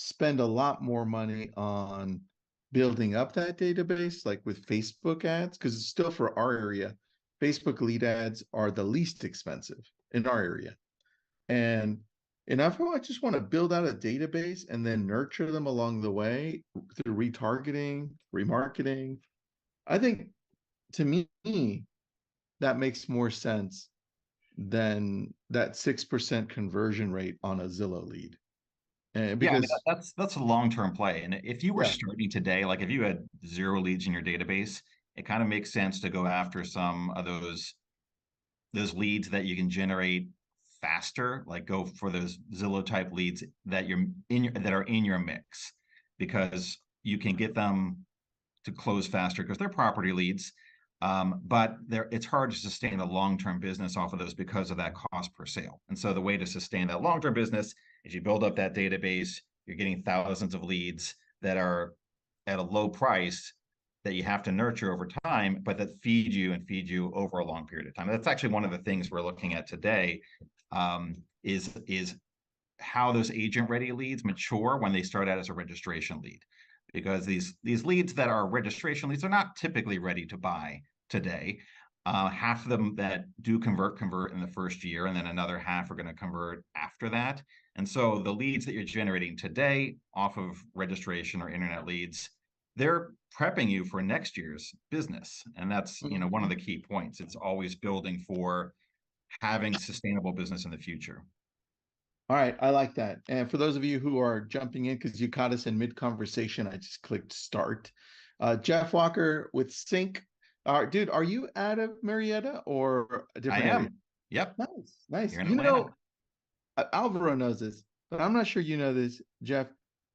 spend a lot more money on building up that database, like with Facebook ads, because it's still for our area. Facebook lead ads are the least expensive in our area. And if I just want to build out a database and then nurture them along the way through retargeting, remarketing, I think to me, that makes more sense than that 6% conversion rate on a Zillow lead. And Yeah, I mean because that's a long-term play. And if you were yeah, starting today, like if you had 0 leads in your database, it kind of makes sense to go after some of those leads that you can generate faster, like go for those Zillow type leads that that are in your mix, because you can get them to close faster because they're property leads. But it's hard to sustain a long-term business off of those because of that cost per sale. And so the way to sustain that long-term business is you build up that database, you're getting thousands of leads that are at a low price that you have to nurture over time, but that feed you and feed you over a long period of time. That's actually one of the things we're looking at today, is how those agent-ready leads mature when they start out as a registration lead, because these leads that are registration leads are not typically ready to buy today. Half of them that do convert in the first year, and then another half are going to convert after that. And so the leads that you're generating today off of registration or internet leads, they're prepping you for next year's business. And that's, one of the key points. It's always building for having sustainable business in the future. all right, I like that. And for those of you who are jumping in because you caught us in mid-conversation, I just clicked start. Jeff Walker with Sync. Dude, are you out of Marietta or a I different area? am. Yep. Nice, nice. Here in Atlanta. Alvaro knows this, but I'm not sure you know this, Jeff.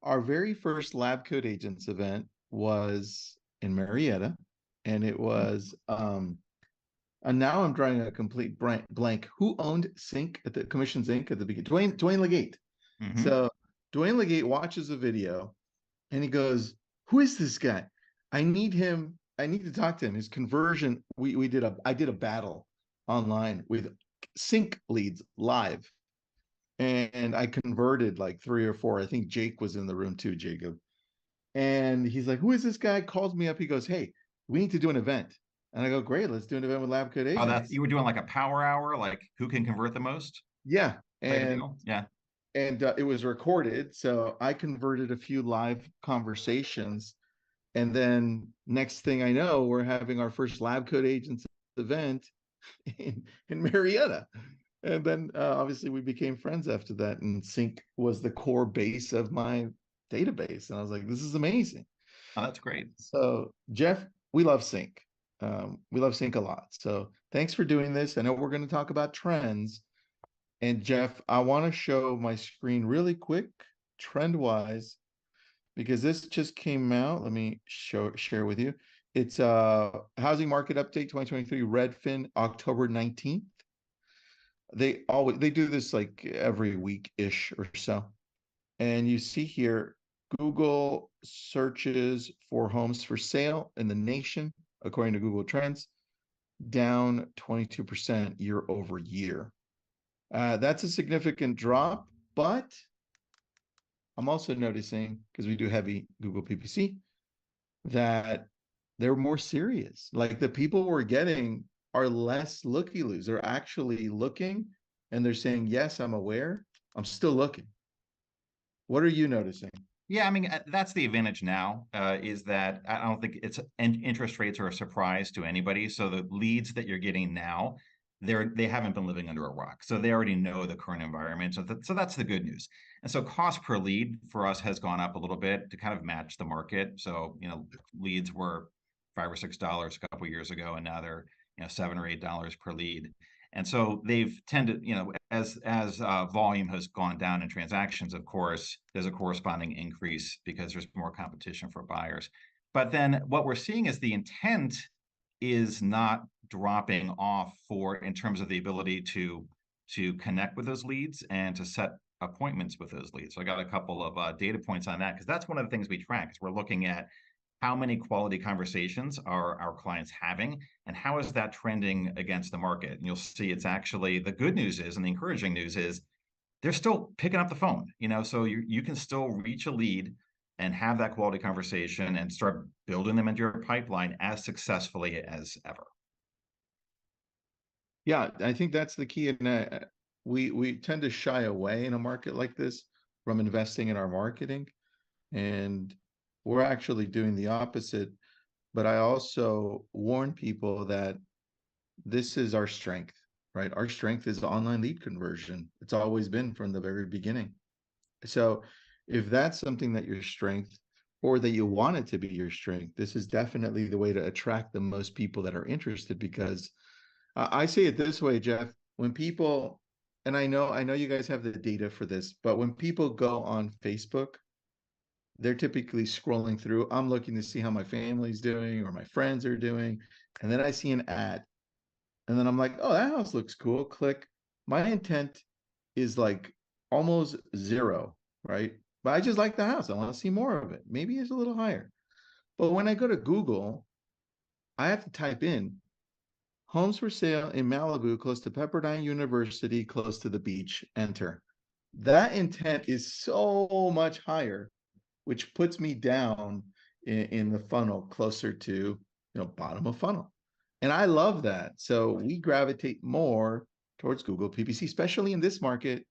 Our very first Lab Code Agents event was in Marietta, and it was and now I'm drawing a complete blank. Who owned Sync at the Commissions Inc. at the beginning? Dwayne Legate. Mm-hmm. So Dwayne Legate watches a video and he goes, "Who is this guy? I need him. I need to talk to him." His conversion, I did a battle online with Sync leads live, and I converted like 3 or 4. I think Jake was in the room too, Jacob. And he's like, "Who is this guy?" Calls me up. He goes, "Hey, we need to do an event." And I go, "Great, let's do an event with Lab Code Oh, that's Agents." you were doing like a power hour, like who can convert the most Yeah, type of deal. Yeah. and it was recorded, so I converted a few live conversations, and then next thing I know, we're having our first Lab Code Agents event in Marietta. And then obviously we became friends after that, and Sync was the core base of my database. And I was like, this is amazing. Oh, that's great. So, Jeff, we love Sync. We love Sync a lot. So, thanks for doing this. I know we're going to talk about trends. And, Jeff, I want to show my screen really quick, trend wise, because this just came out. Let me share with you. It's housing market update 2023 Redfin October 19th. They do this like every week ish or so. And you see here Google searches for homes for sale in the nation, according to Google Trends, down 22% year over year. That's a significant drop, but I'm also noticing, because we do heavy Google PPC, that they're more serious. Like the people we're getting are less looky-loos. They're actually looking and they're saying, yes, I'm aware. I'm still looking. What are you noticing? Yeah, I mean that's the advantage now, is that I don't think interest rates are a surprise to anybody. So the leads that you're getting now, they haven't been living under a rock, so they already know the current environment. So that's the good news. And so cost per lead for us has gone up a little bit to kind of match the market. So leads were $5 or $6 a couple of years ago, and now they're $7 or $8 per lead. And so they've tended, as volume has gone down in transactions, of course, there's a corresponding increase because there's more competition for buyers. But then what we're seeing is the intent is not dropping off in terms of the ability to connect with those leads and to set appointments with those leads. So I got a couple of data points on that, because that's one of the things we track, is we're looking at how many quality conversations are our clients having, and how is that trending against the market. And you'll see it's actually, the good news is, and the encouraging news is, they're still picking up the phone, so you can still reach a lead and have that quality conversation and start building them into your pipeline as successfully as ever. Yeah, I think that's the key. And we tend to shy away in a market like this from investing in our marketing, and we're actually doing the opposite. But I also warn people that this is our strength, right? Our strength is online lead conversion. It's always been from the very beginning. So if that's something that your strength, or that you want it to be your strength, this is definitely the way to attract the most people that are interested. Because I say it this way, Jeff, when people, and I know you guys have the data for this, but when people go on Facebook, they're typically scrolling through. I'm looking to see how my family's doing or my friends are doing. And then I see an ad. And then I'm like, oh, that house looks cool. Click. My intent is like almost zero, right? But I just like the house. I want to see more of it. Maybe it's a little higher. But when I go to Google, I have to type in homes for sale in Malibu, close to Pepperdine University, close to the beach, enter. That intent is so much higher, which puts me down in the funnel closer to, bottom of funnel. And I love that. So we gravitate more towards Google PPC, especially in this market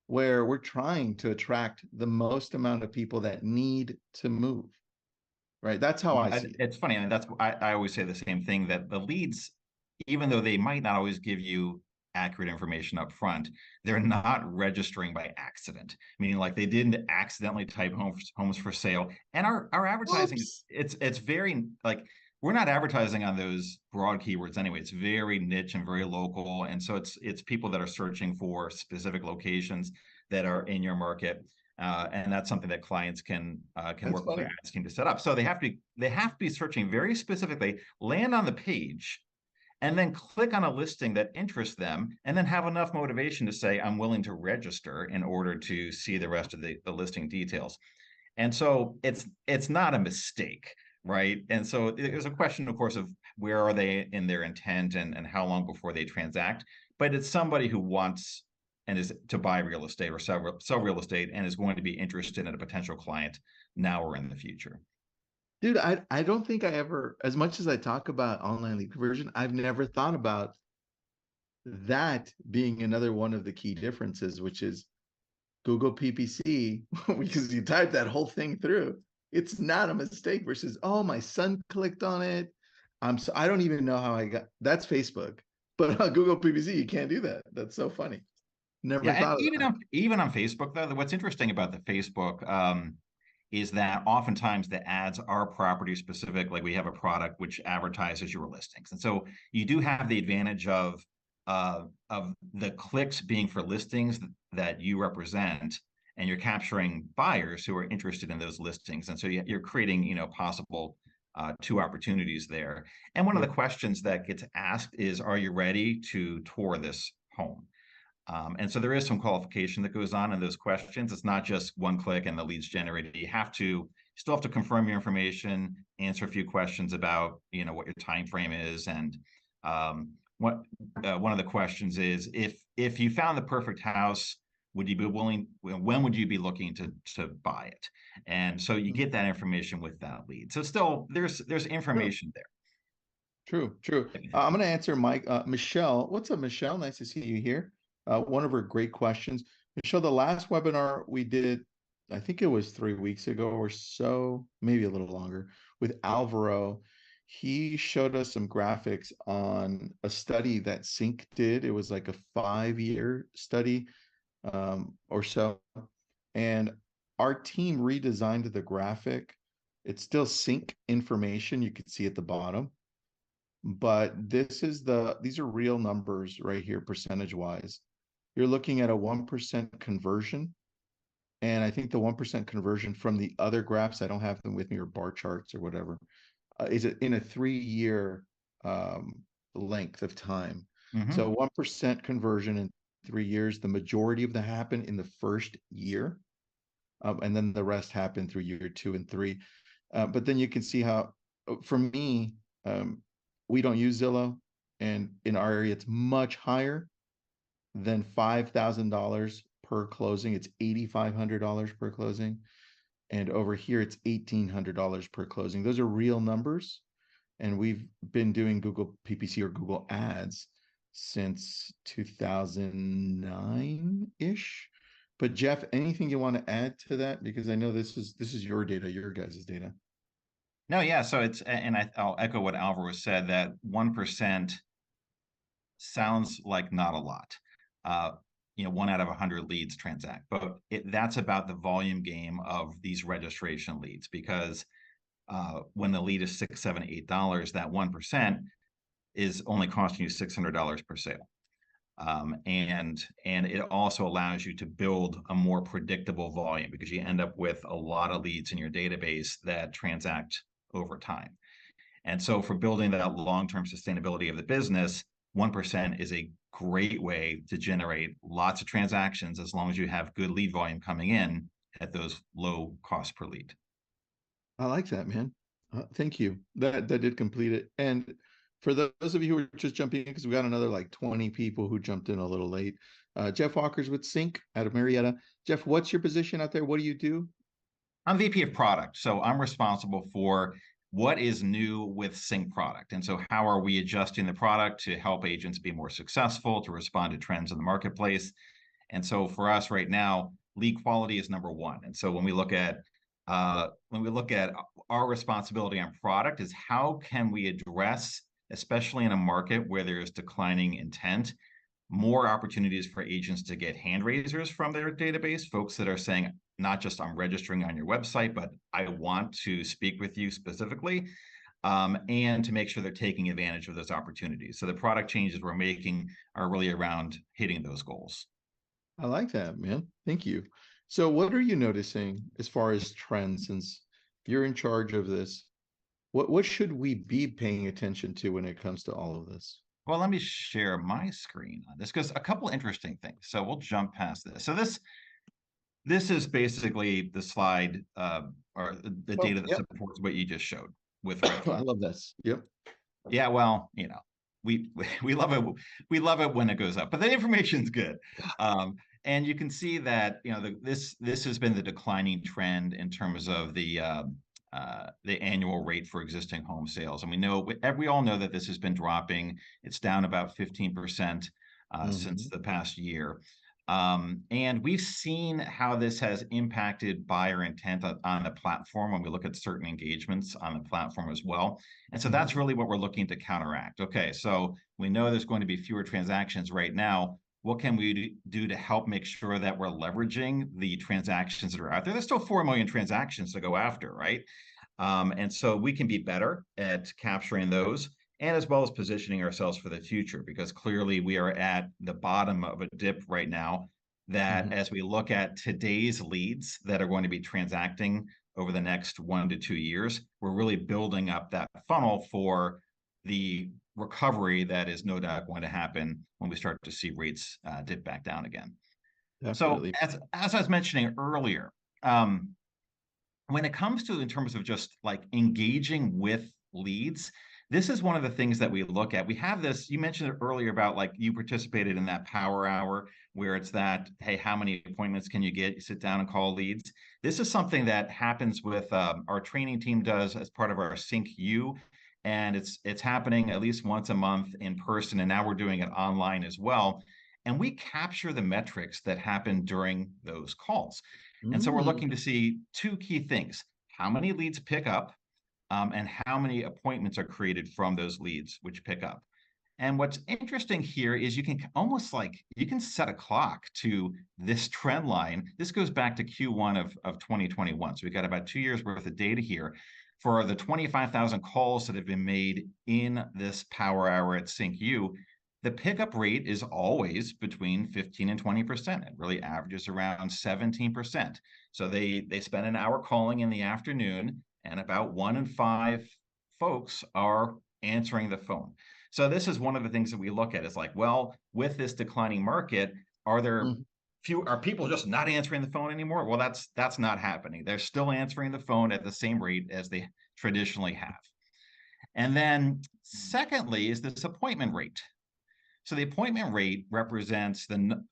where we're trying to attract the most amount of people that need to move, right? That's how I see it. It's funny, and that's I always say the same thing, that the leads, even though they might not always give you accurate information up front, they're not registering by accident. Meaning, like, they didn't accidentally type homes for sale. And our advertising, Oops. it's very, like, we're not advertising on those broad keywords anyway. It's very niche and very local, and so it's people that are searching for specific locations that are in your market. And that's something that clients can That's work with their funny. ads team to set up. So they have to be searching very specifically, land on the page, and then click on a listing that interests them, and then have enough motivation to say, I'm willing to register in order to see the rest of the listing details. And so it's not a mistake, right? And so there's a question, of course, of where are they in their intent, and how long before they transact. But it's somebody who wants and is to buy real estate or sell real estate, and is going to be interested in a potential client now or in the future. Dude, I don't think I ever, as much as I talk about online lead conversion, I've never thought about that being another one of the key differences, which is Google PPC, because you type that whole thing through. It's not a mistake versus, oh, my son clicked on it. I don't even know how I got that's Facebook, but on Google PPC, you can't do that. That's so funny. Yeah, Never and thought of that. even on Facebook, though, what's interesting about the Facebook is that oftentimes the ads are property specific. Like, we have a product which advertises your listings, and so you do have the advantage of the clicks being for listings that you represent, and you're capturing buyers who are interested in those listings, and so you're creating, possible two opportunities there. And one of Yeah. the questions that gets asked is, are you ready to tour this home? And so there is some qualification that goes on in those questions. It's not just one click and the leads generated. You still have to confirm your information, answer a few questions about, what your time frame is. And what one of the questions is, if you found the perfect house, would you be willing, when would you be looking to buy it? And so you get that information with that lead. So still there's True, information there. true, true. I'm going to answer Mike. Michelle, what's up, Michelle? Nice to see you here. One of her great questions. Michelle, the last webinar we did, I think it was 3 weeks ago or so, maybe a little longer, with Alvaro. He showed us some graphics on a study that Sync did. It was like a 5-year study, or so. And our team redesigned the graphic. It's still Sync information. You can see at the bottom, but these are real numbers right here, percentage wise. You're looking at a 1% conversion. And I think the 1% conversion from the other graphs, I don't have them with me, or bar charts or whatever, is it in a 3-year length of time. So Mhm. 1% conversion in 3 years, the majority of that happen in the first year. And then the rest happen through year 2 and 3. But then you can see how, for me, we don't use Zillow, and in our area, it's much higher than $5,000 per closing. It's $8,500 per closing. And over here, it's $1,800 per closing. Those are real numbers. And we've been doing Google PPC or Google Ads since 2009-ish. But Jeff, anything you want to add to that? Because I know this is your data, your guys' data. No, yeah. So I'll echo what Alvaro said, that 1% sounds like not a lot. 1 out of 100 leads transact, but that's about the volume game of these registration leads, because when the lead is $6, $7, $8, that 1% is only costing you $600 per sale. And it also allows you to build a more predictable volume, because you end up with a lot of leads in your database that transact over time. And so for building that long-term sustainability of the business, 1% is a great way to generate lots of transactions, as long as you have good lead volume coming in at those low cost per lead. I like that, man. Thank you. That did complete it. And for those of you who are just jumping in, because we got another like 20 people who jumped in a little late. Jeff Walker's with Sync out of Marietta. Jeff, what's your position out there? What do you do? I'm VP of product, so I'm responsible for what is new with Sync product. And so how are we adjusting the product to help agents be more successful, to respond to trends in the marketplace? And so for us right now, lead quality is number one. And so when we look at our responsibility on product, is how can we address, especially in a market where there's declining intent, more opportunities for agents to get hand raisers from their database, folks that are saying, not just I'm registering on your website, but I want to speak with you specifically, and to make sure they're taking advantage of those opportunities. So the product changes we're making are really around hitting those goals. I like that, man. Thank you. So what are you noticing as far as trends, since you're in charge of this? What should we be paying attention to when it comes to all of this? Well, let me share my screen on this, because a couple interesting things. So we'll jump past this. So this is basically the slide, or the data that supports what you just showed with I love this. Yep. Yeah, well, we love it. We love it when it goes up, but the information's good. And you can see that this has been the declining trend in terms of the annual rate for existing home sales, and we all know that this has been dropping. It's down about 15% since the past year. And we've seen how this has impacted buyer intent on the platform when we look at certain engagements on the platform as well. And so that's really what we're looking to counteract. Okay, so we know there's going to be fewer transactions right now. What can we do to help make sure that we're leveraging the transactions that are out there? There's still 4 million transactions to go after, right? And so we can be better at capturing those, and as well as positioning ourselves for the future, because clearly we are at the bottom of a dip right now, that as we look at today's leads that are going to be transacting over the next 1 to 2 years, we're really building up that funnel for the recovery that is no doubt going to happen when we start to see rates dip back down again. Definitely. So as I was mentioning earlier, when it comes to, in terms of just like engaging with leads, this is one of the things that we look at. We have this, you mentioned it earlier about, like, you participated in that power hour where it's that, hey, how many appointments can you get? You sit down and call leads. This is something that happens with our training team does as part of our Sync U. And it's happening at least once a month in person. And now we're doing it online as well. And we capture the metrics that happen during those calls. And so we're looking to see 2 key things: how many leads pick up, and how many appointments are created from those leads which pick up. And what's interesting here is you can set a clock to this trend line. This goes back to Q1 of 2021. So we got about 2 years worth of data here for the 25,000 calls that have been made in this power hour at Sync U. The pickup rate is always between 15 and 20%. It really averages around 17%. So they spend an hour calling in the afternoon, and about 1 in 5 folks are answering the phone. So this is one of the things that we look at, is like, well, with this declining market, are people just not answering the phone anymore? Well, that's not happening. They're still answering the phone at the same rate as they traditionally have. And then secondly is this appointment rate. So the appointment rate represents the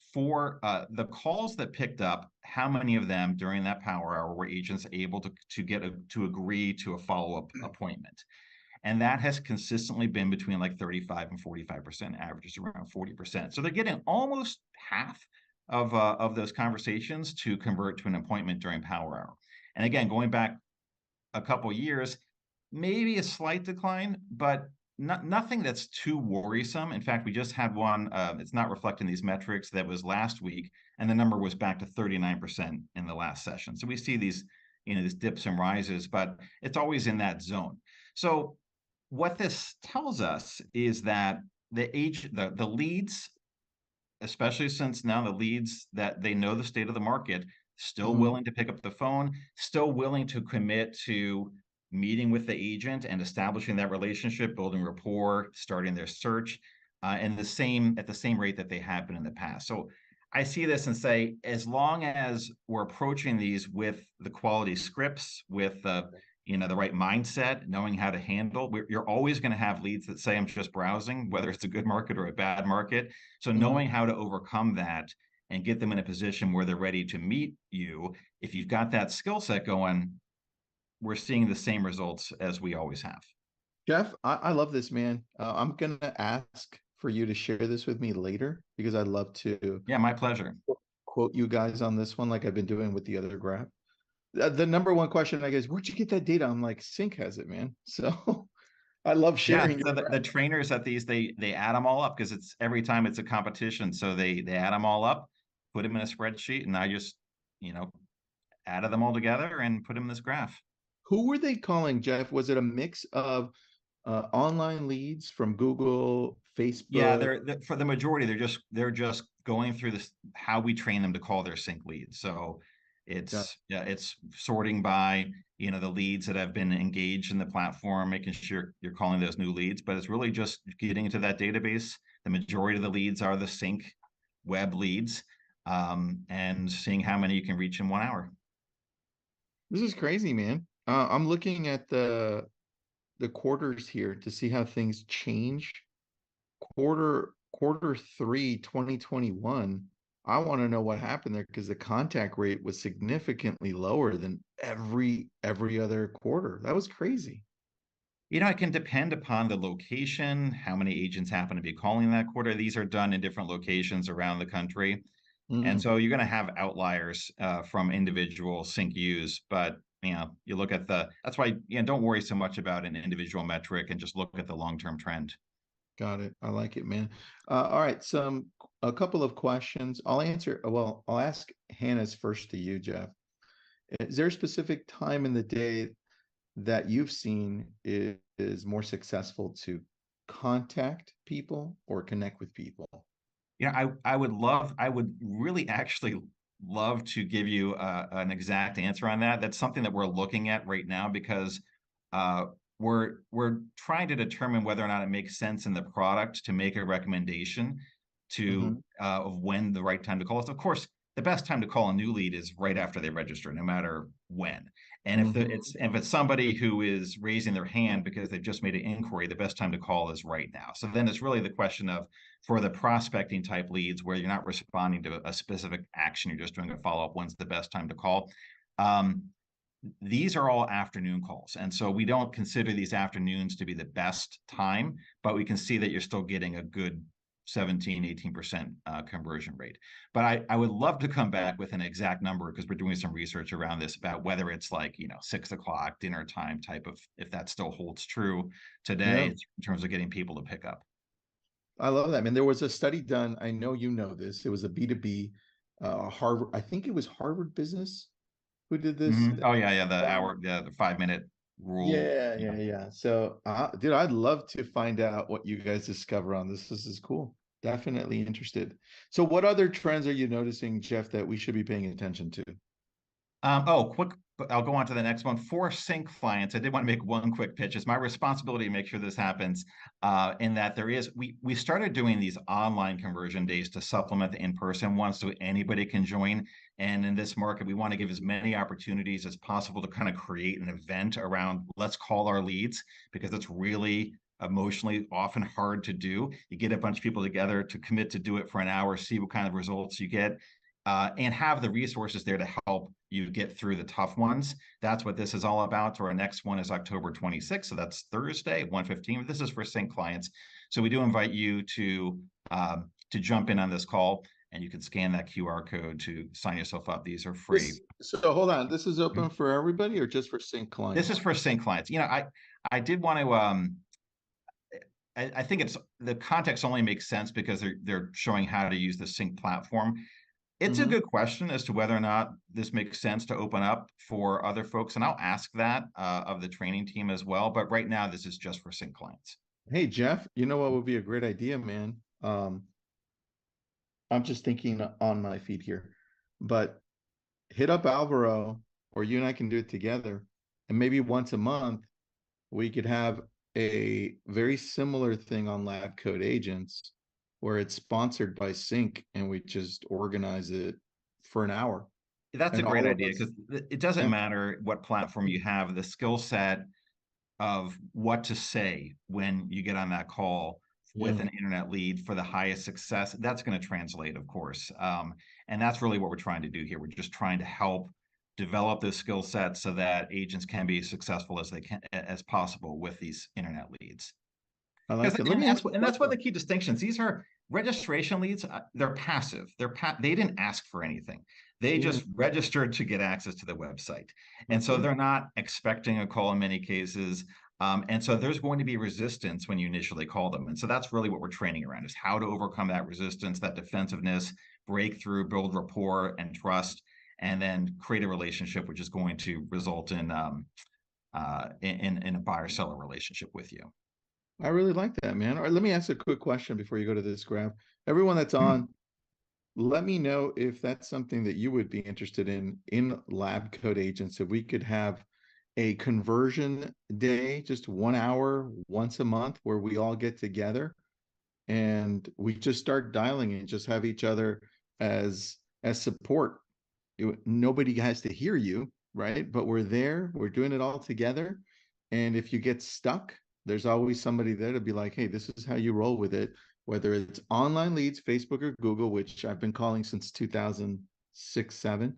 calls that picked up, how many of them during that power hour were agents able to agree to a follow-up appointment. And that has consistently been between like 35 and 45%, averages around 40%. So they're getting almost half of those conversations to convert to an appointment during power hour. And again, going back a couple years, maybe a slight decline, but nothing that's too worrisome. In fact, we just had one, it's not reflecting these metrics, that was last week, and the number was back to 39% in the last session. So we see these, these dips and rises, but it's always in that zone. So what this tells us is that the leads, especially since now the leads that they know the state of the market, still willing to pick up the phone, still willing to commit to meeting with the agent and establishing that relationship, building rapport, starting their search, and at the same rate that they have been in the past. So I see this and say, as long as we're approaching these with the quality scripts, with the right mindset, knowing how to handle, you're always going to have leads that say, I'm just browsing, whether it's a good market or a bad market. So knowing how to overcome that and get them in a position where they're ready to meet you, if you've got that skill set going, we're seeing the same results as we always have. Jeff, I love this, man. I'm going to ask for you to share this with me later because I'd love to Yeah, my pleasure. quote you guys on this one like I've been doing with the other graph. The number one question I get is, where'd you get that data? I'm like, Sync has it, man. So I love Yeah, sharing. so the trainers at these, they add them all up because it's every time it's a competition. So they add them all up, put them in a spreadsheet, and I just, added them all together and put them in this graph. Who were they calling, Jeff? Was it a mix of online leads from Google, Yeah, Facebook? for the majority, they're just going through this, how we train them to call their sync leads. So Yeah. it's sorting by, the leads that have been engaged in the platform, making sure you're calling those new leads, but it's really just getting into that database. The majority of the leads are the sync web leads, and seeing how many you can reach in 1 hour. This is crazy, man. I'm looking at the quarters here to see how things change. Quarter three, 2021. I want to know what happened there because the contact rate was significantly lower than every other quarter. That was crazy. It can depend upon the location, how many agents happen to be calling that quarter. These are done in different locations around the country. And Mm, so you're going to have outliers from individual sync use, but you look at that's why, don't worry so much about an individual metric and just look at the long-term trend. got it. I like it, man. All right, a couple of questions. I'll answer. Well, I'll ask Hannah's first to you, Jeff. Is there a specific time in the day that you've seen is more successful to contact people or connect with people? I would really actually love to give you an exact answer on that. That's something that we're looking at right now because uh, we're trying to determine whether or not it makes sense in the product to make a recommendation Hmm. of when the right time to call is. Of course, the best time to call a new lead is right after they register, no matter when. And Hmm. if it's somebody who is raising their hand because they've just made an inquiry, the best time to call is right now. So then it's really the question of, for the prospecting type leads where you're not responding to a specific action, you're just doing a follow-up, when's the best time to call? These are all afternoon calls. And so we don't consider these afternoons to be the best time, but we can see that you're still getting a good 17, 18% conversion rate. But I would love to come back with an exact number because we're doing some research around this about whether it's like, 6 o'clock dinner time type of, if that still holds true today Yeah, in terms of getting people to pick up. I love that, man. There was a study done. I know you know this. It was a B2B, Harvard. I think it was Harvard Business who did this. Oh yeah, the 5 minute rule. Yeah, Yeah. yeah, yeah. So, dude, I'd love to find out what you guys discover on this. This is cool. Definitely interested. So, what other trends are you noticing, Jeff, that we should be paying attention to? Quick, I'll go on to the next one. For sync clients, I did want to make one quick pitch. It's my responsibility to make sure this happens. In that we started doing these online conversion days to supplement the in-person ones, so anybody can join. And in this market, we want to give as many opportunities as possible to kind of create an event around let's call our leads, because it's really emotionally often hard to do. You get a bunch of people together to commit to do it for an hour, see what kind of results you get, and have the resources there to help you get through the tough ones. That's what this is all about. So our next one is October 26th. So that's Thursday, 1:15. This is for sync clients. So we do invite you to jump in on this call, and you can scan that QR code to sign yourself up. These are free. So hold on, this is open for everybody or just for sync clients? This is for sync clients. I did want to I think it's the context only makes sense because they're showing how to use the sync platform. It's a good question as to whether or not this makes sense to open up for other folks, and I'll ask that of the training team as well. But right now, this is just for sync clients. Hey, Jeff, you know what would be a great idea, man? I'm just thinking on my feet here, but hit up Alvaro, or you and I can do it together, and maybe once a month we could have a very similar thing on Lab Code Agents where it's sponsored by Sync and we just organize it for an hour. That's a And great all of idea us, because it doesn't yeah, matter what platform you have, the skill set of what to say when you get on that call with yeah, an internet lead for the highest success, that's going to translate, of course. And that's really what we're trying to do here. We're just trying to help develop those skill sets so that agents can be as successful as they can as possible with these internet leads. I like it. Let me ask you a That's one of question. the key distinctions. These are registration leads. They're passive. They didn't ask for anything. They Yeah. just registered to get access to the website, and so Mhm. they're not expecting a call in many cases. And so there's going to be resistance when you initially call them, and so that's really what we're training around: is how to overcome that resistance, that defensiveness, break through, build rapport and trust, and then create a relationship which is going to result in in a buyer-seller relationship with you. I really like that, man. All right, let me ask a quick question before you go to this graph. Everyone that's Hmm. on, let me know if that's something that you would be interested in Lab Code Agents. If we could have a conversion day, just 1 hour once a month, where we all get together and we just start dialing and just have each other as support. Nobody has to hear you, right? But we're there, we're doing it all together. And if you get stuck, there's always somebody there to be like, hey, this is how you roll with it, whether it's online leads, Facebook or Google, which I've been calling since 2006, 7,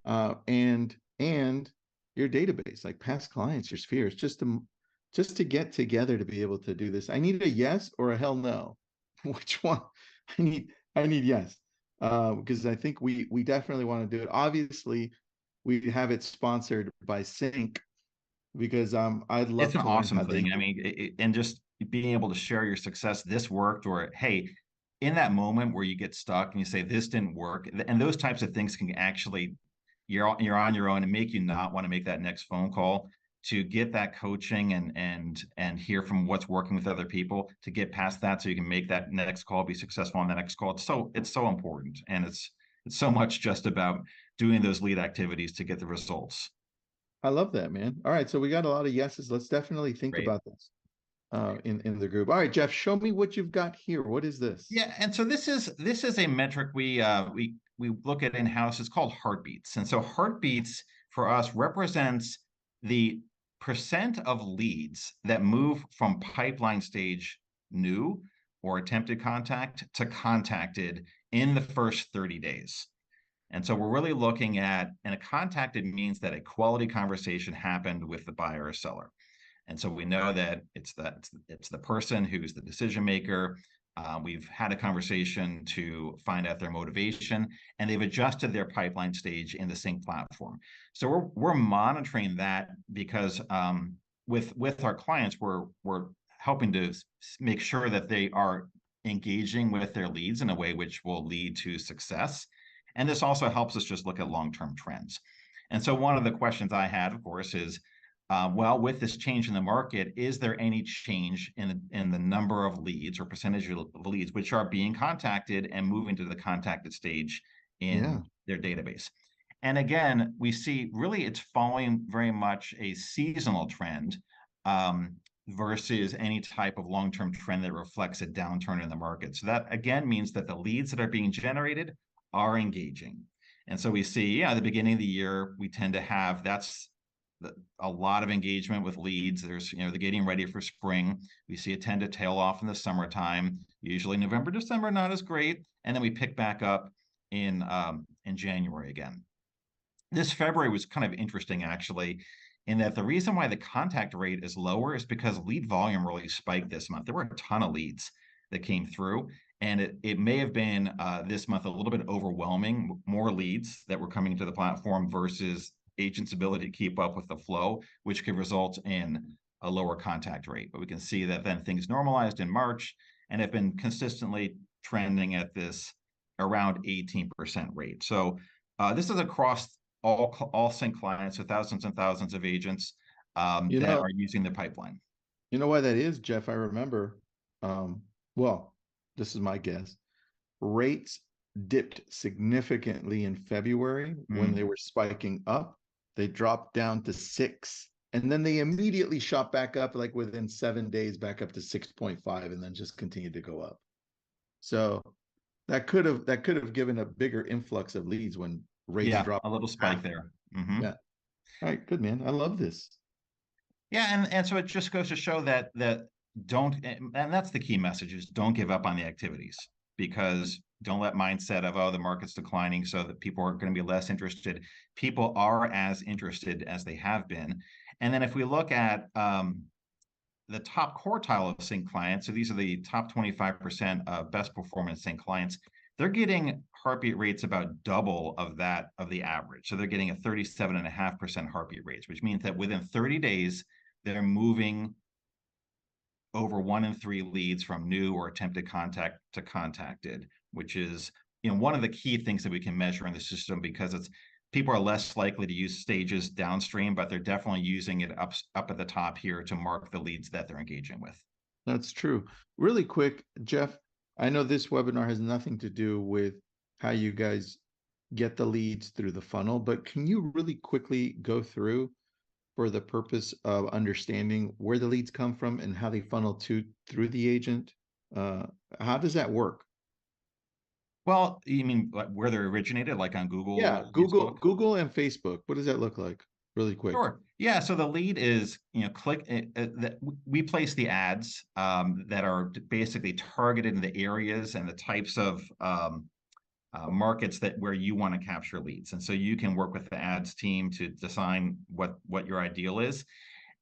and your database, like past clients, your spheres, just to get together to be able to do this. I need a yes or a hell no. Which one? I need yes. Because I think we definitely want to do it. Obviously, we have it sponsored by Sync because I'd It's love an to learn awesome how they thing. I do. mean, and just being able to share your success, this worked, or hey, in that moment where you get stuck and you say this didn't work, and those types of things can actually you're on your own and make you not want to make that next phone call, to get that coaching and hear from what's working with other people to get past that so you can make that next call, be successful on the next call. It's so important, and it's so much just about doing those lead activities to get the results. I love that, man. All right, so we got a lot of yeses. Let's definitely think Great. about this in the group. All right, Jeff, show me what you've got here. What is this? Yeah, and so this is a metric we look at in house. It's called heartbeats, and so heartbeats for us represents the percent of leads that move from pipeline stage new or attempted contact to contacted in the first 30 days. And so we're really looking at, and a contacted means that a quality conversation happened with the buyer or seller. And so we know that it's the person who's the decision maker. We've had a conversation to find out their motivation, and they've adjusted their pipeline stage in the Sync platform. So we're monitoring that because with our clients, we're helping to make sure that they are engaging with their leads in a way which will lead to success. And this also helps us just look at long-term trends. And so one of the questions I had, of course, is well, with this change in the market, is there any change in the number of leads or percentage of leads which are being contacted and moving to the contacted stage Yeah. in their database? And again, we see really it's following very much a seasonal trend versus any type of long-term trend that reflects a downturn in the market. So that again means that the leads that are being generated are engaging. And so we see, yeah, at the beginning of the year, we tend to have a lot of engagement with leads. There's, they're getting ready for spring. We see it tend to tail off in the summertime. Usually November, December, not as great. And then we pick back up in January again. This February was kind of interesting, actually, in that the reason why the contact rate is lower is because lead volume really spiked this month. There were a ton of leads that came through, and it may have been this month a little bit overwhelming, more leads that were coming to the platform versus agents' ability to keep up with the flow, which could result in a lower contact rate. But we can see that then things normalized in March and have been consistently trending at this around 18% rate. So this is across all sync clients, so thousands and thousands of agents that are using the pipeline. You know why that is, Jeff? I remember, well, this is my guess. Rates dipped significantly in February when they were spiking up. They dropped down to 6, and then they immediately shot back up, like within 7 days, back up to 6.5, and then just continued to go up. So that could have given a bigger influx of leads when rates dropped. A little spike there. Yeah. All right, good, man. I love this. Yeah, and so it just goes to show that don't, and that's the key message, is don't give up on the activities, because don't let mindset of, oh, the market's declining so that people are going to be less interested. People are as interested as they have been. And then if we look at the top quartile of sync clients, so these are the top 25% of best performance sync clients, they're getting heartbeat rates about double of that of the average. So they're getting a 37.5% heartbeat rates, which means that within 30 days, they're moving over 1 in 3 leads from new or attempted contact to contacted, which is, one of the key things that we can measure in the system, because people are less likely to use stages downstream, but they're definitely using it up at the top here to mark the leads that they're engaging with. That's true. Really quick, Jeff, I know this webinar has nothing to do with how you guys get the leads through the funnel, but can you really quickly go through, for the purpose of understanding where the leads come from and how they funnel through the agent? How does that work? Well, you mean like where they're originated, like on Google? Yeah, Facebook? Google and Facebook. What does that look like? Really quick. Sure. Yeah. So the lead is, click that we place the ads that are basically targeted in the areas and the types of markets where you want to capture leads. And so you can work with the ads team to design what your ideal is.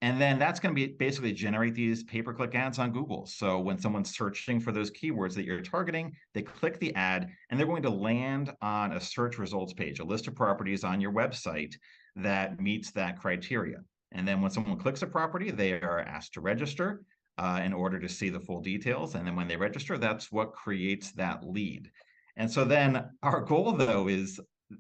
And then that's going to be basically generate these pay-per-click ads on Google. So when someone's searching for those keywords that you're targeting, they click the ad and they're going to land on a search results page, a list of properties on your website that meets that criteria. And then when someone clicks a property, they are asked to register in order to see the full details. And then when they register, that's what creates that lead. And so then our goal, though, is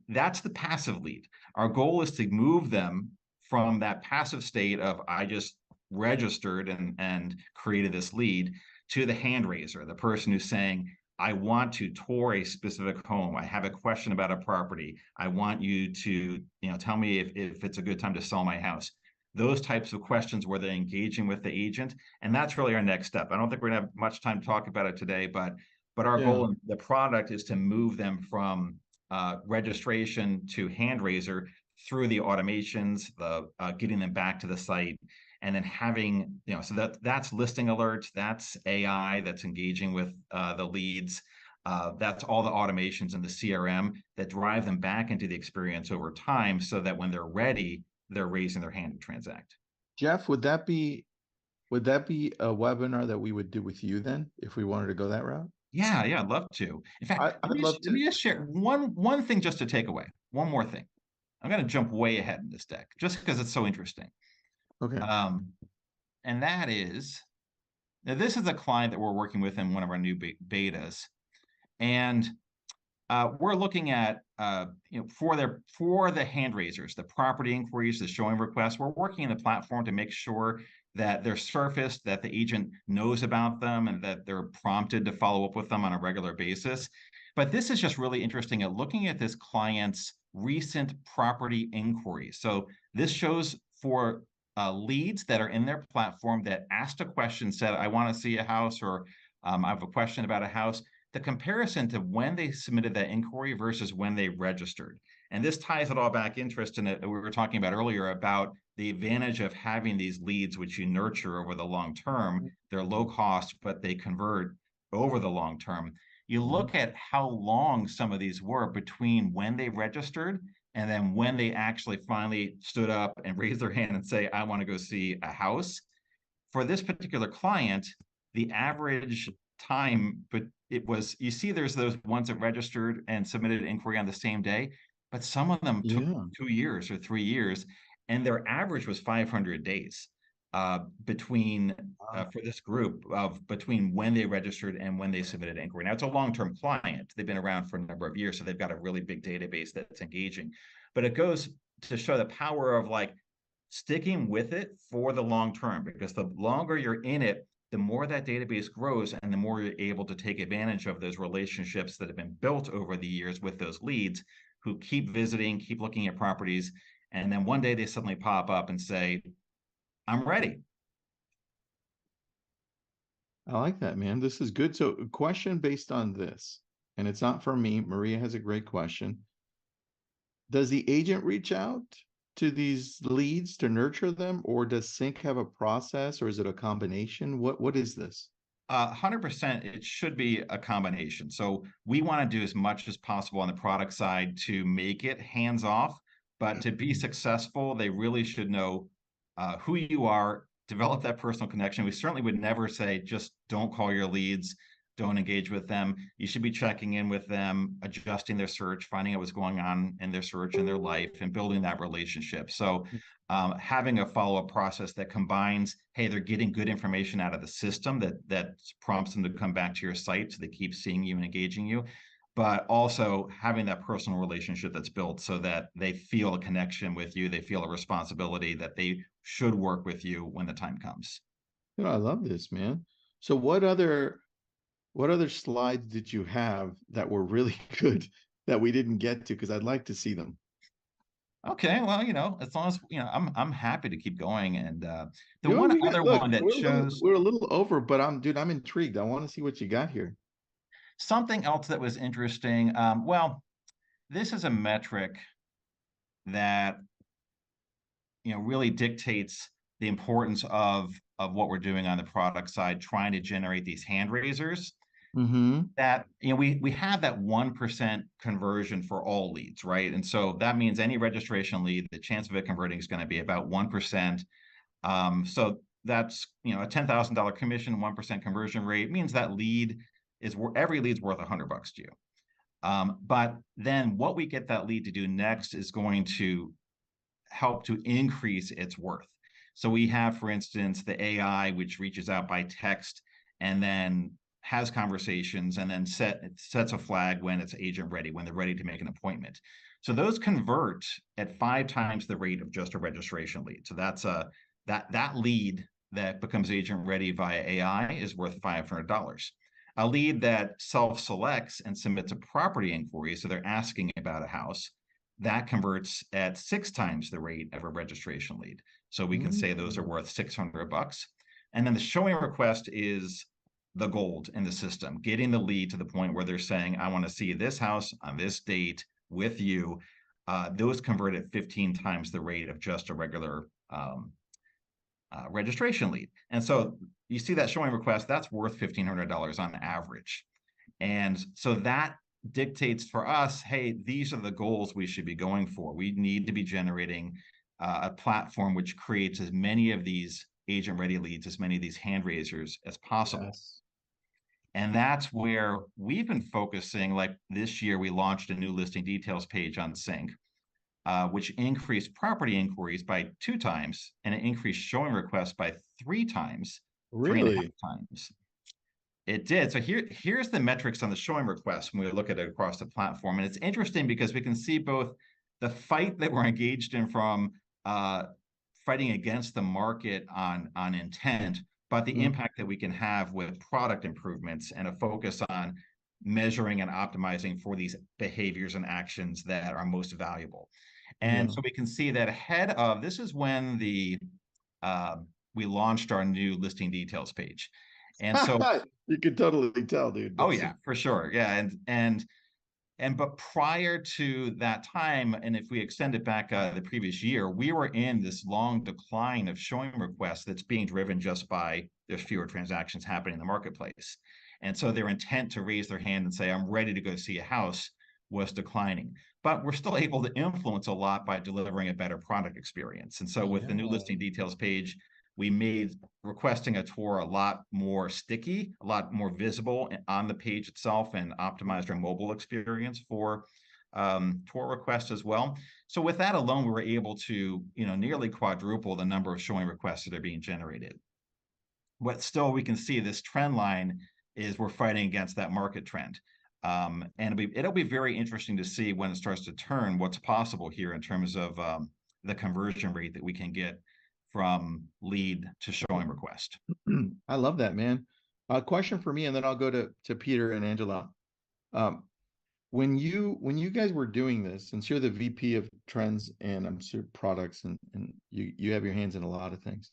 that's the passive lead. Our goal is to move them from that passive state of I just registered and created this lead to the hand raiser, the person who's saying, I want to tour a specific home. I have a question about a property. I want you to, tell me if it's a good time to sell my house. Those types of questions where they're engaging with the agent. And that's really our next step. I don't think we're gonna have much time to talk about it today, but our goal in the product is to move them from registration to hand raiser through the automations, the getting them back to the site, and then having, so that's listing alerts, that's AI that's engaging with the leads, that's all the automations in the CRM that drive them back into the experience over time, so that when they're ready, they're raising their hand to transact. Jeff, would that be a webinar that we would do with you then, if we wanted to go that route? Yeah, I'd love to. In fact, let me just share one thing just to take away. One more thing. I'm going to jump way ahead in this deck just because it's so interesting. Okay. And that is, now this is a client that we're working with in one of our new betas. And we're looking at, for the hand raisers, the property inquiries, the showing requests, we're working in the platform to make sure that they're surfaced, that the agent knows about them, and that they're prompted to follow up with them on a regular basis. But this is just really interesting at looking at this client's recent property inquiries. So this shows for leads that are in their platform that asked a question, said, I want to see a house, or I have a question about a house. The comparison to when they submitted that inquiry versus when they registered. And this ties it all back, interest in it we were talking about earlier about the advantage of having these leads, which you nurture over the long term, they're low cost, but they convert over the long term. You look at how long some of these were between when they registered and then when they actually finally stood up and raised their hand and say, I want to go see a house. For this particular client, the average time, but it was, you see, there's those ones that registered and submitted an inquiry on the same day, but some of them took Yeah. 2 years or 3 years, and their average was 500 days between Wow. for this group of between when they registered and when they submitted an inquiry. Now it's a long-term client; they've been around for a number of years, so they've got a really big database that's engaging. But it goes to show the power of like sticking with it for the long term, because the longer you're in it, the more that database grows and the more you're able to take advantage of those relationships that have been built over the years with those leads who keep visiting, keep looking at properties. And then one day they suddenly pop up and say, I'm ready. I like that, man. This is good. So, a question based on this, and it's not for me. Maria has a great question. Does the agent reach out to these leads to nurture them, or does Sync have a process, or is it a combination? What is this? 100%, it should be a combination. So we want to do as much as possible on the product side to make it hands off, but to be successful, they really should know who you are, develop that personal connection. We certainly would never say just don't call your leads, don't engage with them. You should be checking in with them, adjusting their search, finding out what's going on in their search and their life, and building that relationship. So having a follow-up process that combines, hey, they're getting good information out of the system that prompts them to come back to your site, so they keep seeing you and engaging you, but also having that personal relationship that's built so that they feel a connection with you, they feel a responsibility that they should work with you when the time comes. I love this, man. So, what other slides did you have that were really good that we didn't get to? Because I'd like to see them. Okay, well, as long as I'm happy to keep going. And the You know, one we got other look, one that shows we're a little over, but I'm intrigued. I want to see what you got here. something else that was interesting. Well, this is a metric that really dictates the importance of what we're doing on the product side, trying to generate these hand raisers. Mm-hmm. That we have that 1% conversion for all leads, right? And so that means any registration lead, the chance of it converting is going to be about 1%. So that's a $10,000 commission, 1% conversion rate means that lead is every lead's worth $100 to you. But then what we get that lead to do next is going to help to increase its worth. So we have, for instance, the AI, which reaches out by text and then has conversations and then sets a flag when it's agent ready, when they're ready to make an appointment. So those convert at 5 times the rate of just a registration lead. So that's that lead that becomes agent ready via AI is worth $500. A lead that self-selects and submits a property inquiry, so they're asking about a house, that converts at 6 times the rate of a registration lead. So we can say those are worth $600. And then the showing request is the gold in the system, getting the lead to the point where they're saying, I want to see this house on this date with you. Those convert at 15 times the rate of just a regular registration lead. And so you see that showing request, that's worth $1,500 on average. And so that dictates for us, hey, these are the goals we should be going for. We need to be generating a platform which creates as many of these agent ready leads, as many of these hand raisers as possible. Yes. And that's where we've been focusing. Like this year, we launched a new listing details page on Sync, which increased property inquiries by 2 times and it increased showing requests by 3 times, 3.5 Really? times. It did. So here's the metrics on the showing request when we look at it across the platform. And it's interesting because we can see both the fight that we're engaged in from fighting against the market on intent, but the impact that we can have with product improvements and a focus on measuring and optimizing for these behaviors and actions that are most valuable. And Yeah. so we can see that ahead of this is when we launched our new listing details page. And so You could totally tell, dude. oh That's yeah, for sure. Yeah, and But prior to that time, and if we extend it back the previous year, we were in this long decline of showing requests that's being driven just by there's fewer transactions happening in the marketplace. And so their intent to raise their hand and say, I'm ready to go see a house was declining. But we're still able to influence a lot by delivering a better product experience. And so with the new Yeah. listing details page, we made requesting a tour a lot more sticky, a lot more visible on the page itself, and optimized our mobile experience for tour requests as well. So with that alone, we were able to, nearly quadruple the number of showing requests that are being generated. What still we can see this trend line is we're fighting against that market trend. And it'll be very interesting to see when it starts to turn what's possible here in terms of the conversion rate that we can get from lead to showing request. I love that, man. A question for me, and then I'll go to Peter and Angela. Um, when you guys were doing this, since you're the VP of trends and I'm sure products, and you have your hands in a lot of things,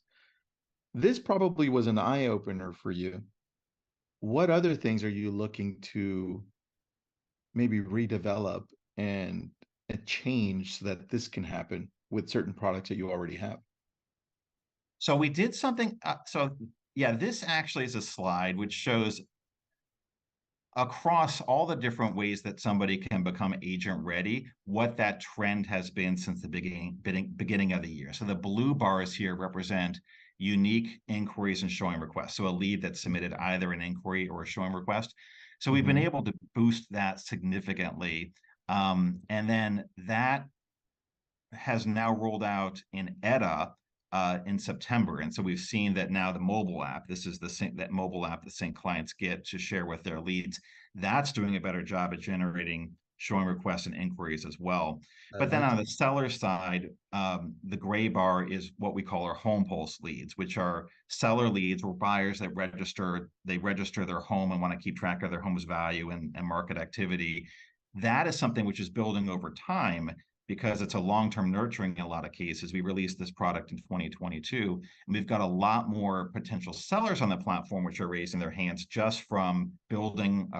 this probably was an eye opener for you. What other things are you looking to maybe redevelop and change so that this can happen with certain products that you already have? So we did something. So yeah, this actually is a slide which shows across all the different ways that somebody can become agent ready, what that trend has been since the beginning of the year. So the blue bars here represent unique inquiries and showing requests. So a lead that submitted either an inquiry or a showing request. So we've been able to boost that significantly. And then that has now rolled out in Edda in September. And so we've seen that now the mobile app, this is that mobile app that Sync clients get to share with their leads, that's doing a better job at generating showing requests and inquiries as well. But then on the seller side, the gray bar is what we call our home pulse leads, which are seller leads or buyers that register their home and want to keep track of their home's value and market activity. That is something which is building over time because it's a long-term nurturing in a lot of cases. We released this product in 2022, and we've got a lot more potential sellers on the platform which are raising their hands just from building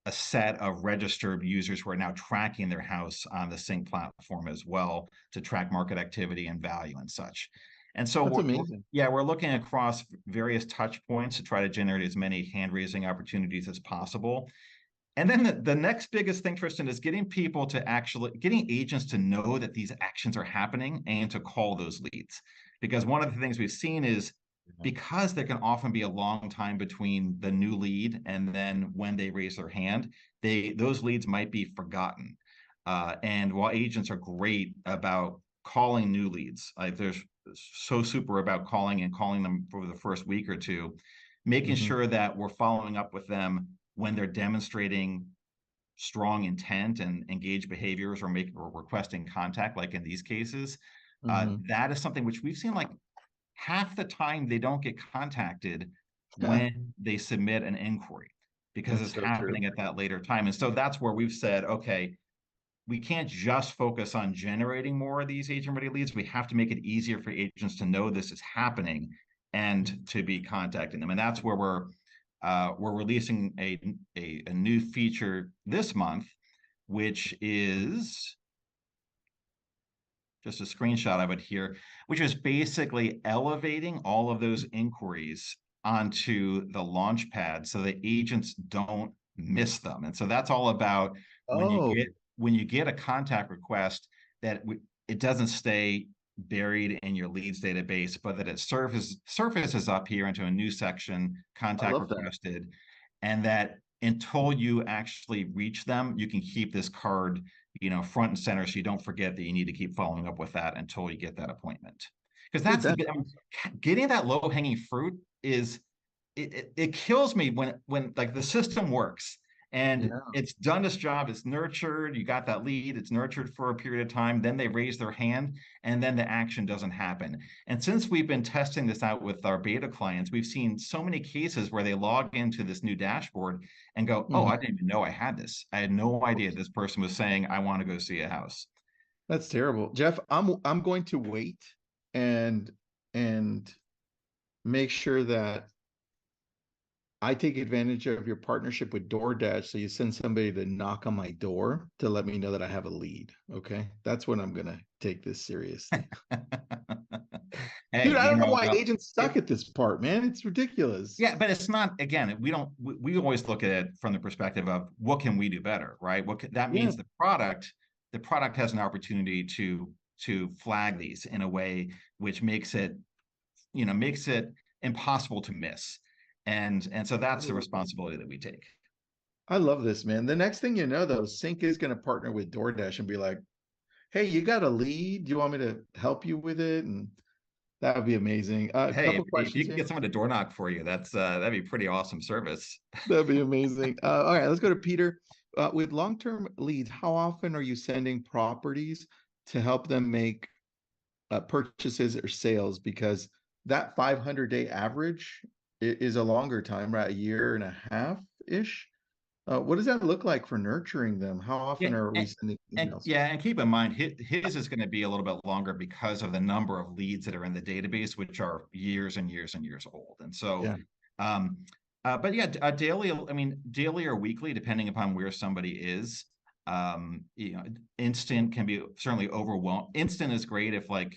a set of registered users who are now tracking their house on the Sync platform as well to track market activity and value and such. And so That's amazing. we're looking across various touch points to try to generate as many hand-raising opportunities as possible. And then the next biggest thing, Tristan, is getting agents to know that these actions are happening and to call those leads. Because one of the things we've seen is because there can often be a long time between the new lead and then when they raise their hand, those leads might be forgotten. And while agents are great about calling new leads, like they're so super about calling them for the first week or two, making sure that we're following up with them when they're demonstrating strong intent and engaged behaviors or requesting contact, like in these cases, that is something which we've seen like half the time they don't get contacted when they submit an inquiry because That's it's so happening true. at that later time. And so that's where we've said, okay, we can't just focus on generating more of these agent ready leads. We have to make it easier for agents to know this is happening and to be contacting them. And that's where we're releasing a new feature this month, which is just a screenshot of it here, which is basically elevating all of those inquiries onto the launch pad so that agents don't miss them. And so that's all about when you get a contact request that it doesn't stay buried in your leads database, but that it surfaces up here into a new section, I contact love that. requested, and that until you actually reach them, you can keep this card front and center so you don't forget that you need to keep following up with that until you get that appointment. Because Dude, that's that's getting that low hanging fruit is it kills me when like the system works and yeah. it's done its job, it's nurtured, you got that lead, it's nurtured for a period of time, then they raise their hand, and then the action doesn't happen. And since we've been testing this out with our beta clients, we've seen so many cases where they log into this new dashboard and go, oh, I didn't even know I had this. I had no idea this person was saying, I want to go see a house. That's terrible. Jeff, I'm going to wait and make sure that I take advantage of your partnership with DoorDash. So you send somebody to knock on my door to let me know that I have a lead. Okay. That's when I'm going to take this seriously. Hey, Dude, I you don't know know, why agents it, suck at this part, man. It's ridiculous. yeah, but it's not, again, we don't, we always look at it from the perspective of what can we do better, right? That Yeah. means the product has an opportunity to flag these in a way which makes it, makes it impossible to miss. And so I that's the love this. responsibility that we take. I love this, man. The next thing you know, though, Sync is going to partner with DoorDash and be like, hey, you got a lead? Do you want me to help you with it? And that would be amazing. A Hey, couple if you questions can here. get someone to door knock for you, that'd be pretty awesome service. That'd be amazing. All right, let's go to Peter. With long-term leads, how often are you sending properties to help them make purchases or sales? Because that 500-day average is a longer time, right? A year and a half ish. What does that look like for nurturing them? How Yeah, often are we sending and emails? yeah, and keep in mind his is going to be a little bit longer because of the number of leads that are in the database, which are years and years and years old. And so, Yeah. um, but yeah, daily, I mean, daily or weekly, depending upon where somebody is. Instant can be certainly overwhelmed. Instant is great if like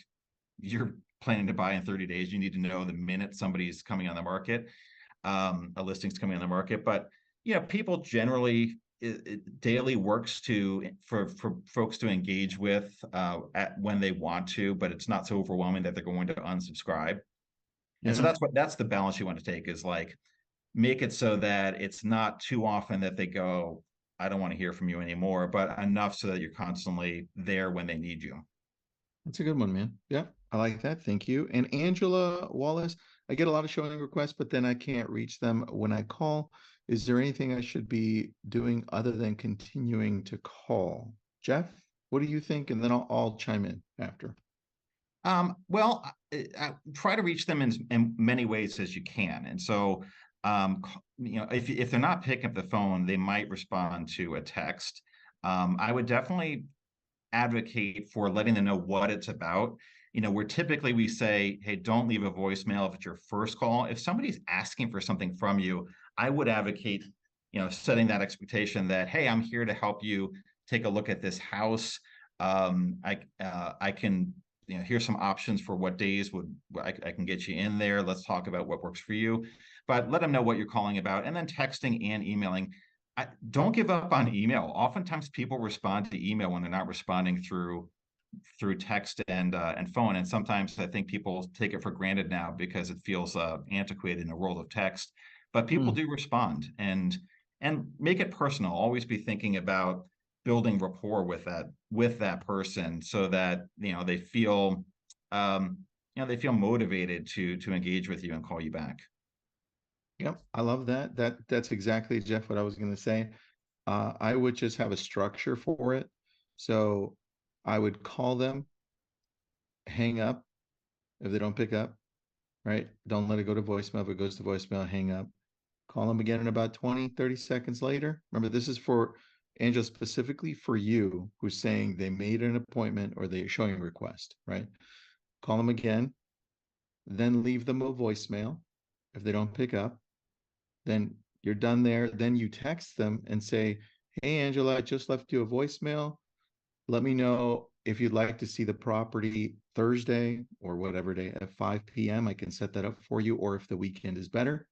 you're planning to buy in 30 days, you need to know the minute somebody's coming on the market, a listing's coming on the market. But people generally daily works for folks to engage with when they want to, but it's not so overwhelming that they're going to unsubscribe. And so Yeah. that's the balance you want to take, is like make it so that it's not too often that they go, I don't want to hear from you anymore, but enough so that you're constantly there when they need you. That's a good one, man. Yeah, I like that. Thank you. And Angela Wallace, I get a lot of showing requests, but then I can't reach them when I call. Is there anything I should be doing other than continuing to call? Jeff, what do you think? And then I'll chime in after. Well, I try to reach them in many ways as you can. And so, if they're not picking up the phone, they might respond to a text. I would definitely advocate for letting them know what it's about. Where typically we say, hey, don't leave a voicemail if it's your first call. If somebody's asking for something from you, I would advocate, setting that expectation that, hey, I'm here to help you take a look at this house. I can, here's some options for what days I can get you in there. Let's talk about what works for you. But let them know what you're calling about, and then texting and emailing. Don't give up on email. Oftentimes people respond to email when they're not responding through text and phone. And sometimes I think people take it for granted now because it feels antiquated in the world of text. But people Hmm. do respond, and make it personal. Always be thinking about building rapport with that person, so that they feel motivated to engage with you and call you back. Yep, I love that. That's exactly, Jeff, what I was going to say. I would just have a structure for it. So I would call them, hang up if they don't pick up, right? Don't let it go to voicemail. If it goes to voicemail, hang up. Call them again in about 20, 30 seconds later. Remember, this is for Angela, specifically for you, who's saying they made an appointment or they're showing a request, right? Call them again, then leave them a voicemail. If they don't pick up, then you're done there. Then you text them and say, hey, Angela, I just left you a voicemail. Let me know if you'd like to see the property Thursday or whatever day at 5 p.m. I can set that up for you, or if the weekend is better.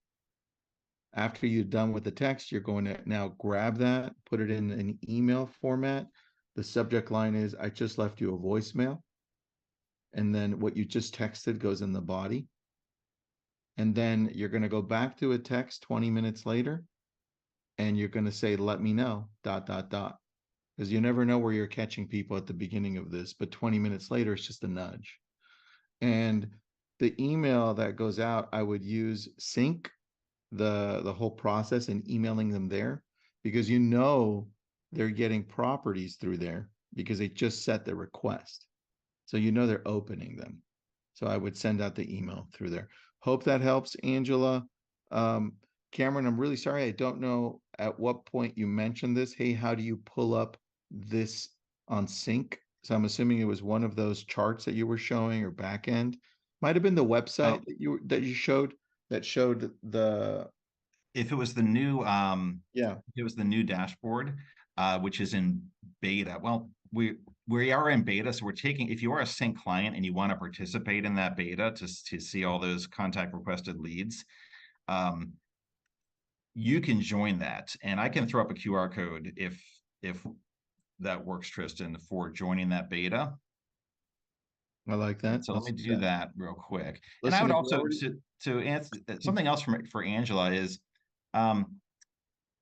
After you're done with the text, you're going to now grab that, put it in an email format. The subject line is, I just left you a voicemail. And then what you just texted goes in the body. And then you're going to go back to a text 20 minutes later, and you're going to say, let me know, dot, dot, dot. Because you never know where you're catching people at the beginning of this, but 20 minutes later, it's just a nudge. And the email that goes out, I would use Sync, the whole process, and emailing them there, because they're getting properties through there because they just set the request. So they're opening them. So I would send out the email through there. Hope that helps, Angela. Um, Cameron, I'm really sorry. I don't know at what point you mentioned this. Hey, how do you pull up this on Sync? So I'm assuming it was one of those charts that you were showing, or back end. Might have been the Oh, website that you showed, that showed if it was the new Yeah. it was the new dashboard, which is in beta. Well, we are in beta, so we're taking, if you are a sync client and you want to participate in that beta to see all those contact requested leads, you can join that, and I can throw up a QR code if that works, Tristan, for joining that beta. I like that. So let Let's me do do that. that real quick. And I Listen, would if you're also already, to answer something else for Angela is um,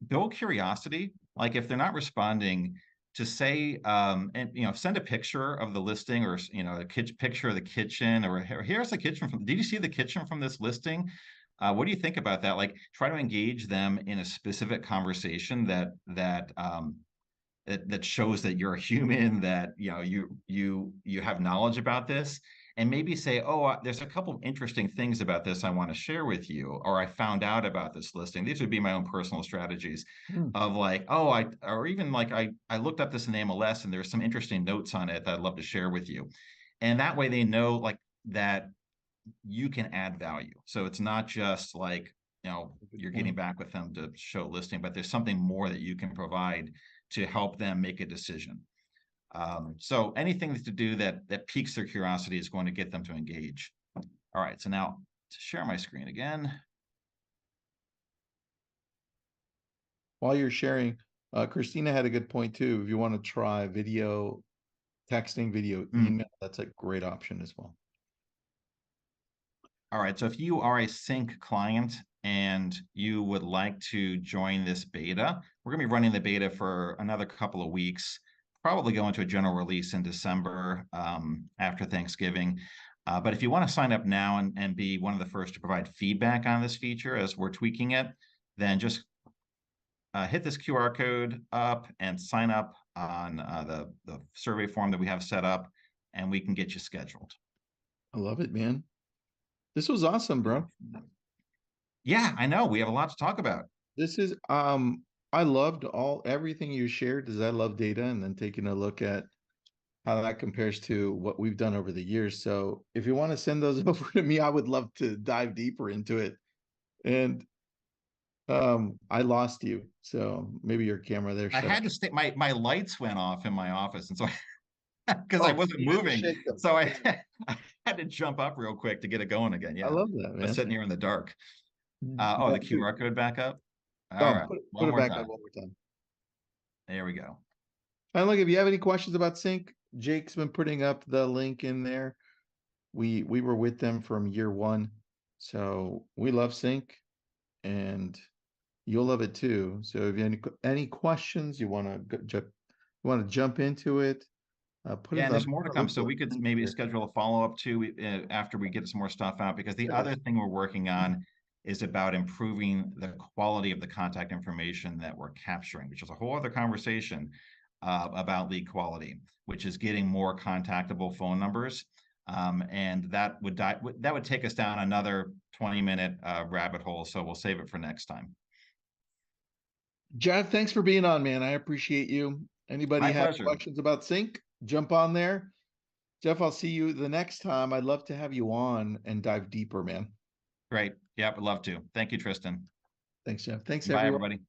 build curiosity. Like if they're not responding, to say and send a picture of the listing, or a picture of the kitchen, or here's the kitchen from. Did you see the kitchen from this listing? What do you think about that? Like try to engage them in a specific conversation that shows that you're a human, that you have knowledge about this, and maybe say, oh, there's a couple of interesting things about this I want to share with you, or I found out about this listing. These would be my own personal strategies Hmm. of like, oh, or even like I looked up this in MLS and there's some interesting notes on it that I'd love to share with you. And that way they know like that you can add value. So it's not just like, Good you're getting point. back with them to show listing, but there's something more that you can provide to help them make a decision. So anything to do that piques their curiosity is going to get them to engage. All right, so now to share my screen again. While you're sharing, Christina had a good point too. If you want to try video texting, video email, that's a great option as well. All right, so if you are a sync client and you would like to join this beta, we're going to be running the beta for another couple of weeks, probably go into a general release in December after Thanksgiving. But if you want to sign up now and be one of the first to provide feedback on this feature as we're tweaking it, then just hit this QR code up and sign up on the survey form that we have set up, and we can get you scheduled. I love it, man. This was awesome, bro. Yeah, I know. We have a lot to talk about. This is I loved everything you shared because I love data and then taking a look at how that compares to what we've done over the years. So if you want to send those over to me, I would love to dive deeper into it. And I lost you, so maybe your camera there I shut up. had to stay. My lights went off in my office, and so because I Oh, wasn't you had to moving, shake them. so I I had to jump up real quick to get it going again. I Yeah, love that, I was man. sitting here in the dark. Oh, the Well, dude, QR code back up. All oh, right, put one it more back up time. one more time. There we go. And look, if you have any questions about Sync, Jake's been putting up the link in there. We were with them from year one, so we love Sync, and you'll love it too. So if you have any questions, you want to jump into it, put Yeah, in and the there's more to come. look So for we could link maybe here. schedule a follow-up too after we get some more stuff out, because the Sure. other thing we're working on is about improving the quality of the contact information that we're capturing, which is a whole other conversation about lead quality, which is getting more contactable phone numbers. And that would take us down another 20-minute rabbit hole. So we'll save it for next time. Jeff, thanks for being on, man. I appreciate you. Anybody My have pleasure. questions about Sync? Jump on there. Jeff, I'll see you the next time. I'd love to have you on and dive deeper, man. Great. Yeah, would love to. Thank you, Tristan. Thanks, Jeff. Thanks, Bye, everyone. everybody.